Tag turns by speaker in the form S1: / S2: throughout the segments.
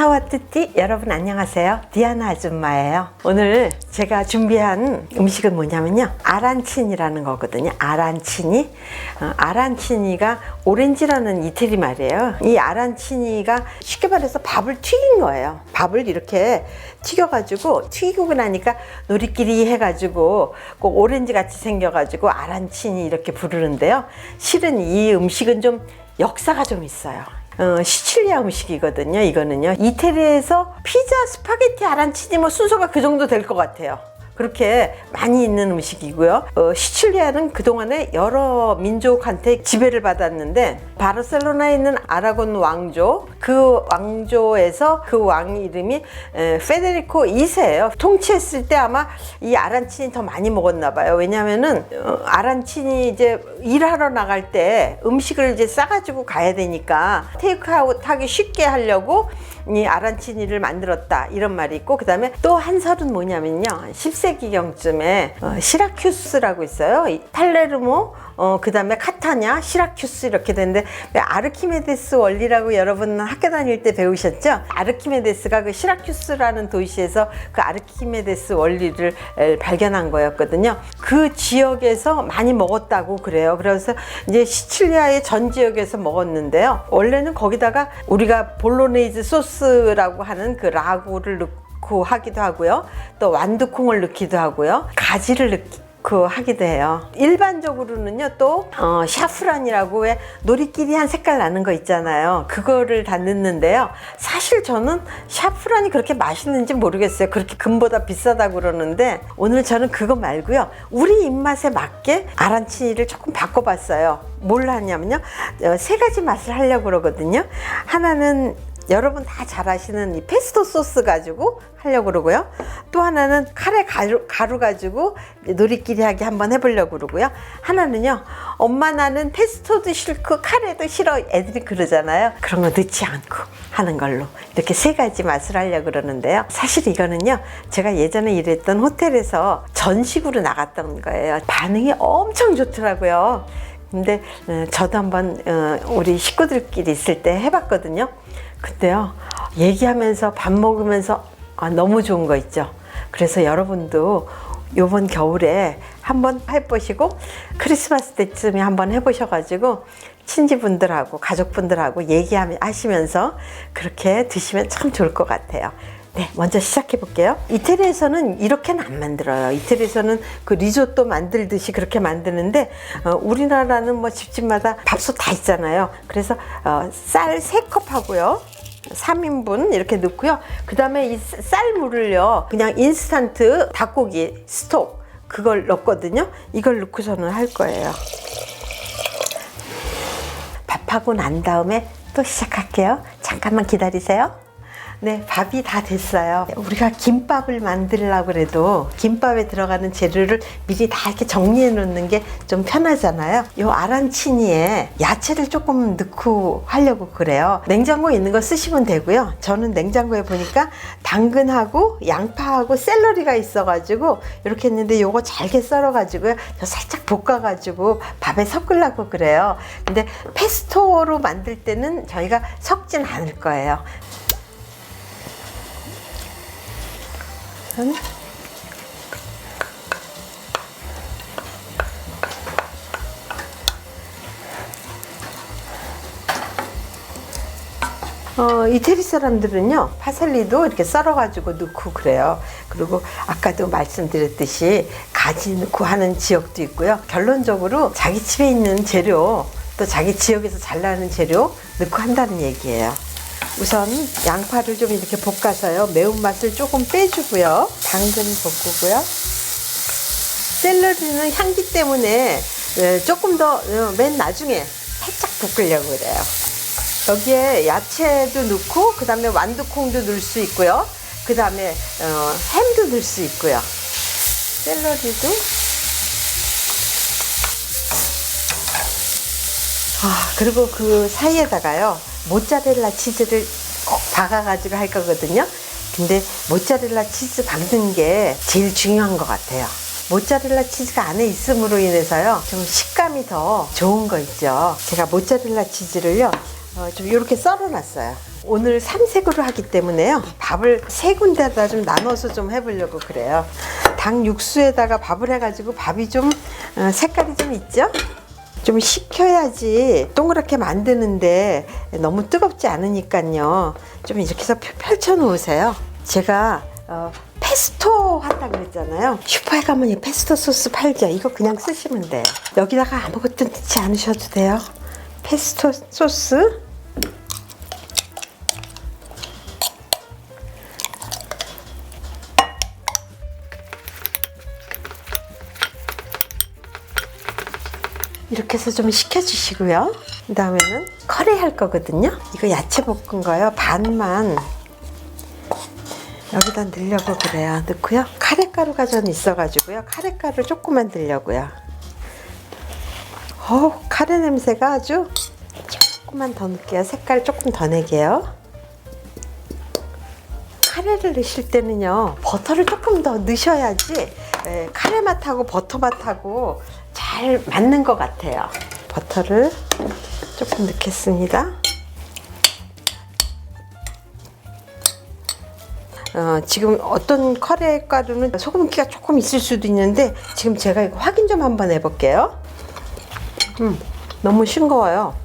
S1: 차와뜨띠 여러분 안녕하세요. 디아나 아줌마예요. 오늘 제가 준비한 음식은 뭐냐면요, 아란치니라는 거거든요. 아란치니가 오렌지라는 이태리 말이에요. 이 아란치니가 쉽게 말해서 밥을 튀긴 거예요. 밥을 이렇게 튀기고 나니까 노리끼리 해가지고 꼭 오렌지 같이 생겨가지고 아란치니 이렇게 부르는데요. 실은 이 음식은 좀 역사가 좀 있어요. 시칠리아 음식이거든요. 이거는요, 이태리에서 피자, 스파게티, 아란치니 뭐 순서가 그 정도 될 것 같아요. 그렇게 많이 있는 음식이고요. 시칠리아는 그동안에 여러 민족한테 지배를 받았는데, 바르셀로나에 있는 아라곤 왕조, 그 왕조에서 그 왕 이름이 페데리코 2세예요. 통치했을 때 아마 이 아란치니 더 많이 먹었나 봐요. 왜냐면은 아란치니 이제 일하러 나갈 때 음식을 이제 싸가지고 가야 되니까 테이크아웃 하기 쉽게 하려고 이 아란치니를 만들었다, 이런 말이 있고, 그 다음에 또 한 설은 뭐냐면요, 10세기경쯤에 시라큐스라고 있어요. 팔레르모, 그 다음에 카타냐, 시라큐스 이렇게 되는데, 아르키메데스 원리라고 여러분 학교 다닐 때 배우셨죠? 아르키메데스가 그 시라큐스라는 도시에서 그 아르키메데스 원리를 발견한 거였거든요. 그 지역에서 많이 먹었다고 그래요. 그래서 이제 시칠리아의 전 지역에서 먹었는데요. 원래는 거기다가 우리가 볼로네이즈 소스라고 하는 그 라구를 넣고 하기도 하고요. 또 완두콩을 넣기도 하고요. 가지를 넣고 하기도 해요. 일반적으로는요, 또 샤프란이라고 왜 노리끼리 한 색깔 나는 거 있잖아요. 그거를 다 넣는데요. 사실 저는 샤프란이 그렇게 맛있는지 모르겠어요. 그렇게 금보다 비싸다고 그러는데, 오늘 저는 그거 말고요, 우리 입맛에 맞게 아란치니를 조금 바꿔봤어요. 뭘 하냐면요, 세 가지 맛을 하려고 그러거든요. 하나는 여러분 다 잘 아시는 이 페스토 소스 가지고 하려고 그러고요. 또 하나는 카레 가루 가지고 노리끼리 하게 한번 해보려고 그러고요. 하나는요, 엄마 나는 페스토도 싫고 카레도 싫어 애들이 그러잖아요. 그런 거 넣지 않고 하는 걸로 이렇게 세 가지 맛을 하려고 그러는데요. 사실 이거는요, 제가 예전에 일했던 호텔에서 전식으로 나갔던 거예요. 반응이 엄청 좋더라고요. 근데 저도 한번 우리 식구들끼리 있을 때 해봤거든요. 근데요, 얘기하면서 밥 먹으면서 너무 좋은 거 있죠. 그래서 여러분도 요번 겨울에 한번 해보시고, 크리스마스 때쯤에 한번 해보셔가지고 친지분들하고 가족분들하고 얘기하시면서 그렇게 드시면 참 좋을 것 같아요. 네, 먼저 시작해 볼게요. 이태리에서는 이렇게는 안 만들어요. 이태리에서는 그 리조또 만들듯이 그렇게 만드는데, 우리나라는 뭐 집집마다 밥솥 다 있잖아요. 그래서 쌀 3컵 하고요, 3인분 이렇게 넣고요. 그 다음에 이 쌀물을요, 그냥 인스턴트 닭고기 스톡 그걸 넣거든요. 이걸 넣고서는 할 거예요. 밥하고 난 다음에 또 시작할게요. 잠깐만 기다리세요. 네, 밥이 다 됐어요. 우리가 김밥을 만들려고 그래도 김밥에 들어가는 재료를 미리 다 이렇게 정리해 놓는 게 좀 편하잖아요. 요 아란치니에 야채를 조금 넣고 하려고 그래요. 냉장고에 있는 거 쓰시면 되고요. 저는 냉장고에 보니까 당근하고 양파하고 샐러리가 있어가지고 이렇게 했는데, 요거 잘게 썰어가지고요, 저 살짝 볶아가지고 밥에 섞으려고 그래요. 근데 페스토로 만들 때는 저희가 섞진 않을 거예요. 이태리 사람들은요, 파슬리도 이렇게 썰어가지고 넣고 그래요. 그리고 아까도 말씀드렸듯이 가지 넣고 하는 지역도 있고요. 결론적으로 자기 집에 있는 재료, 또 자기 지역에서 잘 나는 재료 넣고 한다는 얘기예요. 우선 양파를 좀 이렇게 볶아서요, 매운맛을 조금 빼주고요. 당근 볶고요. 샐러리는 향기 때문에 조금 더 맨 나중에 살짝 볶으려고 그래요. 여기에 야채도 넣고, 그 다음에 완두콩도 넣을 수 있고요. 그 다음에 햄도 넣을 수 있고요. 샐러리도. 그리고 그 사이에다가요, 모짜렐라 치즈를 꼭 박아가지고 할 거거든요. 근데 모짜렐라 치즈 박는 게 제일 중요한 것 같아요. 모짜렐라 치즈가 안에 있음으로 인해서요, 좀 식감이 더 좋은 거 있죠. 제가 모짜렐라 치즈를요, 좀 이렇게 썰어 놨어요. 오늘 삼색으로 하기 때문에요. 밥을 세 군데다 좀 나눠서 좀 해보려고 그래요. 닭 육수에다가 밥을 해가지고 밥이 좀 색깔이 좀 있죠? 좀 식혀야지 동그랗게 만드는데 너무 뜨겁지 않으니까요. 좀 이렇게 해서 펼쳐 놓으세요. 제가 페스토 한다 그랬잖아요. 슈퍼에 가면 이 페스토 소스 팔죠. 이거 그냥 쓰시면 돼요. 여기다가 아무것도 넣지 않으셔도 돼요. 페스토 소스. 이렇게 해서 좀 식혀주시고요. 그 다음에는 커리 할 거거든요. 이거 야채 볶은 거요. 반만 여기다 넣으려고 그래요. 넣고요. 카레가루가 전 있어가지고요. 카레가루 조금만 넣으려고요. 카레 냄새가 아주 조금만 더 넣을게요. 색깔 조금 더 내게요. 카레를 넣으실 때는요. 버터를 조금 더 넣으셔야지 카레 맛하고 버터 맛하고 잘 맞는 것 같아요. 버터를 조금 넣겠습니다. 지금 어떤 카레 가루는 소금기가 조금 있을 수도 있는데 지금 제가 이거 확인 좀 한번 해볼게요. 너무 싱거워요.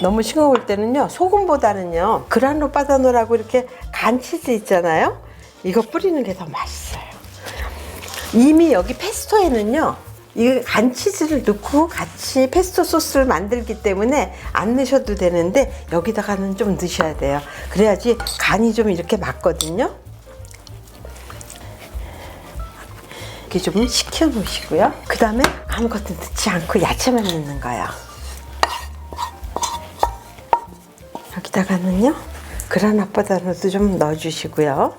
S1: 너무 싱거울 때는요, 소금보다는요 그라노 바다노라고 이렇게 간 치즈 있잖아요. 이거 뿌리는 게 더 맛있어요. 이미 여기 페스토에는요 이 간 치즈를 넣고 같이 페스토 소스를 만들기 때문에 안 넣으셔도 되는데 여기다가는 좀 넣으셔야 돼요. 그래야지 간이 좀 이렇게 맞거든요. 이렇게 좀 식혀 놓으시고요. 그 다음에 아무것도 넣지 않고 야채만 넣는 거예요. 여기다가는요 그라나바다노도 좀 넣어주시고요.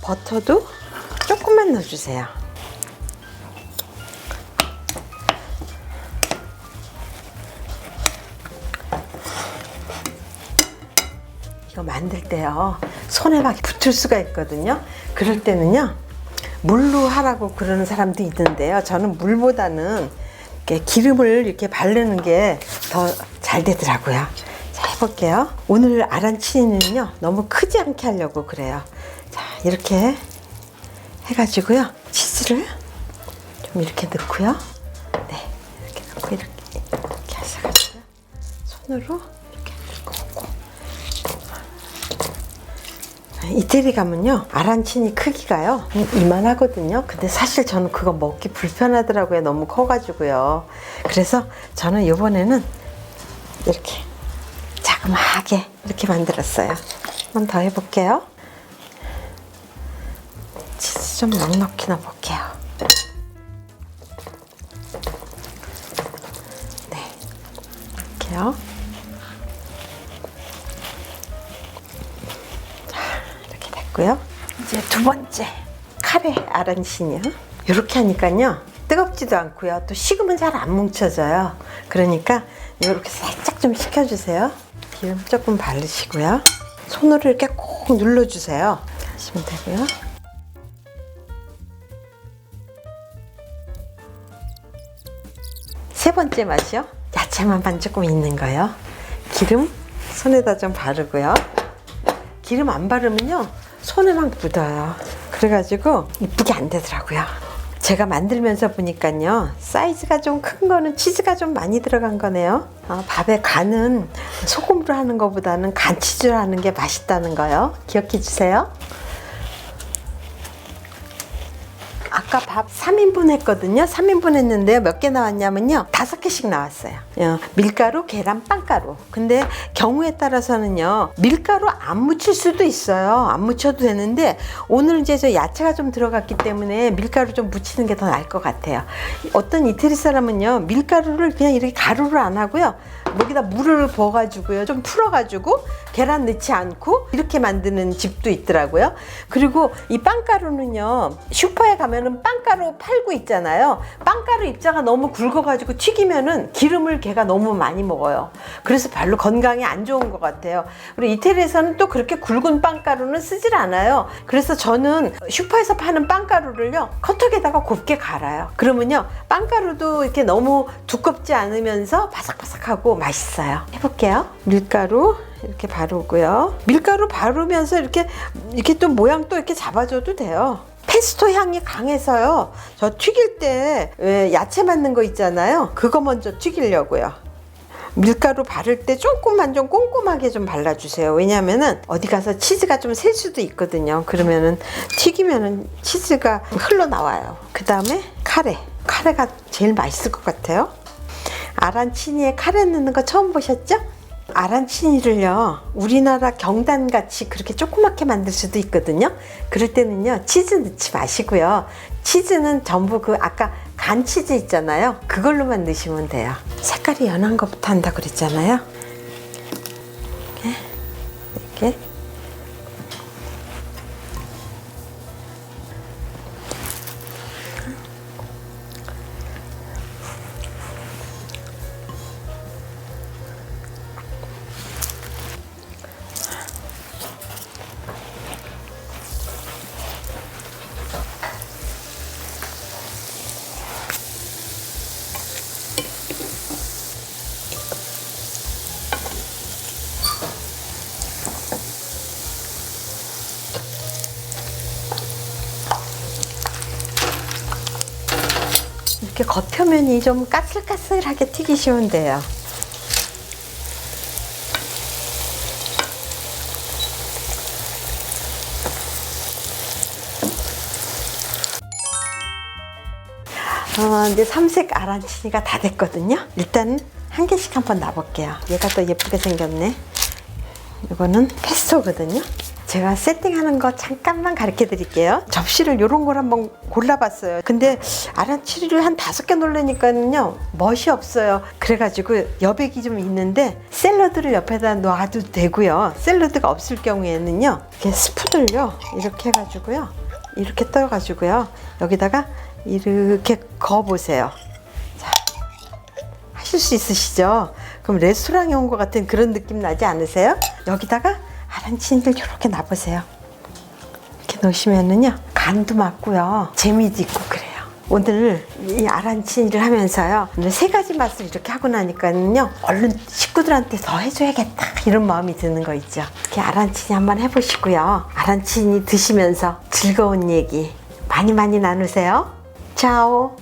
S1: 버터도 조금만 넣어주세요. 이거 만들 때요 손에 막 붙을 수가 있거든요. 그럴 때는요 물로 하라고 그러는 사람도 있는데요. 저는 물보다는 이렇게 기름을 이렇게 바르는 게 더 잘 되더라고요. 자, 해볼게요. 오늘 아란치니는요 너무 크지 않게 하려고 그래요. 자, 이렇게 해가지고요 치즈를 좀 이렇게 넣고요. 네, 이렇게 넣고 이렇게 하셔가지고 손으로 이렇게 넣고. 이태리 가면요 아란치니 크기가요 이만하거든요. 근데 사실 저는 그거 먹기 불편하더라고요. 너무 커가지고요. 그래서 저는 이번에는 이렇게 자그마하게 이렇게 만들었어요. 한 번 더 해볼게요. 치즈 좀 넉넉히 넣어볼게요. 네, 이렇게요. 이렇게 됐고요. 이제 두 번째 카레 아란치니요. 이렇게 하니까요 뜨겁지도 않고요 또 식으면 잘 안 뭉쳐져요. 그러니까 이렇게 살짝 좀 식혀주세요. 기름 조금 바르시고요. 손으로 이렇게 꼭 눌러주세요. 하시면 되고요. 세 번째 맛이요. 야채만 반 조금 있는 거요. 기름 손에다 좀 바르고요. 기름 안 바르면요 손에 막 묻어요. 그래가지고 이쁘게 안 되더라고요. 제가 만들면서 보니까요 사이즈가 좀 큰 거는 치즈가 좀 많이 들어간 거네요. 밥에 간은 소금으로 하는 것보다는 간 치즈로 하는 게 맛있다는 거요. 기억해 주세요. 아까 밥 3인분 했거든요. 3인분 했는데요. 몇 개 나왔냐면요. 5개씩 나왔어요. 밀가루, 계란, 빵가루. 근데 경우에 따라서는요. 밀가루 안 묻힐 수도 있어요. 안 묻혀도 되는데 오늘 이제 저 야채가 좀 들어갔기 때문에 밀가루 좀 묻히는 게 더 나을 것 같아요. 어떤 이태리 사람은요. 밀가루를 그냥 이렇게 가루를 안 하고요. 여기다 물을 부어가지고요. 좀 풀어가지고 계란 넣지 않고 이렇게 만드는 집도 있더라고요. 그리고 이 빵가루는요. 슈퍼에 가면은 빵가루 팔고 있잖아요. 빵가루 입자가 너무 굵어가지고 튀기면은 기름을 걔가 너무 많이 먹어요. 그래서 별로 건강에 안 좋은 것 같아요. 그리고 이태리에서는 또 그렇게 굵은 빵가루는 쓰질 않아요. 그래서 저는 슈퍼에서 파는 빵가루를요. 커터기에다가 곱게 갈아요. 그러면요. 빵가루도 이렇게 너무 두껍지 않으면서 바삭바삭하고 맛있어요. 해볼게요. 밀가루 이렇게 바르고요. 밀가루 바르면서 이렇게 또 모양 또 이렇게 잡아줘도 돼요. 페스토 향이 강해서요. 저 튀길 때 왜 야채 맞는 거 있잖아요. 그거 먼저 튀기려고요. 밀가루 바를 때 조금만 좀 꼼꼼하게 좀 발라주세요. 왜냐면은 어디 가서 치즈가 좀 셀 수도 있거든요. 그러면은 튀기면은 치즈가 흘러나와요. 그 다음에 카레가 제일 맛있을 것 같아요. 아란치니에 카레 넣는 거 처음 보셨죠? 아란치니를요, 우리나라 경단같이 그렇게 조그맣게 만들 수도 있거든요. 그럴 때는요, 치즈 넣지 마시고요. 치즈는 전부 그 아까 간 치즈 있잖아요. 그걸로만 넣으시면 돼요. 색깔이 연한 것부터 한다고 그랬잖아요. 이렇게. 이렇게 겉표면이 좀 까슬까슬하게 튀기시면 돼요. 이제 삼색 아란치니가 다 됐거든요. 일단 한 개씩 한번 놔볼게요. 얘가 또 예쁘게 생겼네. 이거는 페스토거든요. 제가 세팅하는 거 잠깐만 가르쳐 드릴게요. 접시를 요런 걸 한번 골라봤어요. 근데 아란치리를 한 5개 넣으려니까는요 멋이 없어요. 그래가지고 여백이 좀 있는데 샐러드를 옆에다 놔도 되고요. 샐러드가 없을 경우에는요 이렇게 스푼을요 이렇게 해가지고요 이렇게 떠가지고요 여기다가 이렇게 그어보세요. 자, 하실 수 있으시죠? 그럼 레스토랑에 온 것 같은 그런 느낌 나지 않으세요? 여기다가 아란치니를 이렇게 놔보세요. 이렇게 넣으시면은요 간도 맞고요 재미도 있고 그래요. 오늘 이 아란치니를 하면서요 오늘 3가지 맛을 이렇게 하고 나니까는요 얼른 식구들한테 더 해줘야겠다 이런 마음이 드는 거 있죠. 이렇게 아란치니 한번 해보시고요. 아란치니 드시면서 즐거운 얘기 많이 나누세요. 차오.